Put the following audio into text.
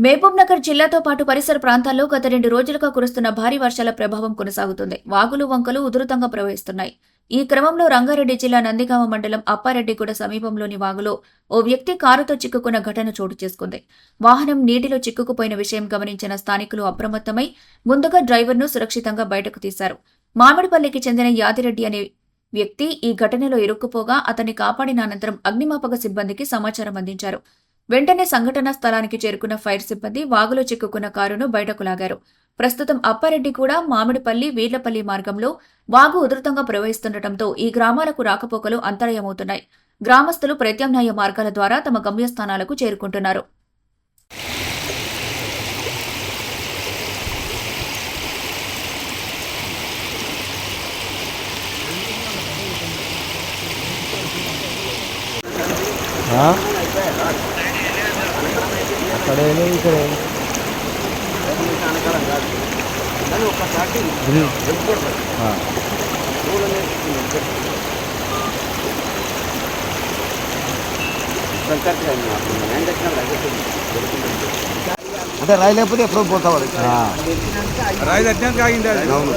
మహబూబ్ నగర్ జిల్లాతో పాటు పరిసర ప్రాంతాల్లో గత 2 రోజులుగా కురుస్తున్న భారీ వర్షాల ప్రభావం కొనసాగుతుంది. వాగులు, వంకలు ఉధృతంగా ప్రవహిస్తున్నాయి. ఈ క్రమంలో రంగారెడ్డి జిల్లా నందిగామ మండలం అప్పారెడ్డిగూడ సమీపంలోని వాగులో ఓ వ్యక్తి కారుతో చిక్కుకున్న ఘటన చోటు చేసుకుంది. వాహనం నీటిలో చిక్కుకుపోయిన విషయం గమనించిన స్థానికులు అప్రమత్తమై ముందుగా డ్రైవర్ను సురక్షితంగా బయటకు తీశారు. మామిడిపల్లికి చెందిన యాదిరెడ్డి అనే వ్యక్తి ఈ ఘటనలో ఇరుక్కుపోగా అతన్ని కాపాడిన అనంతరం అగ్నిమాపక సిబ్బందికి సమాచారం అందించారు. వెంటనే సంఘటనా స్థలానికి చేరుకున్న ఫైర్ సిబ్బంది వాగులో చిక్కుకున్న కారును బయటకు లాగారు. ప్రస్తుతం అప్పారెడ్డి కూడా మామిడిపల్లి వీర్లపల్లి మార్గంలో వాగు ఉధృతంగా ప్రవహిస్తుండటంతో ఈ గ్రామాలకు రాకపోకలు అంతరాయమవుతున్నాయి. గ్రామస్తులు ప్రత్యామ్నాయ మార్గాల ద్వారా తమ గమ్యస్థానాలకు చేరుకుంటున్నారు. అంటే రాయి లేకపోతే ఎప్పుడో పోతావాడు రాయి తగ్గినాక ఆగింది అది. అవును.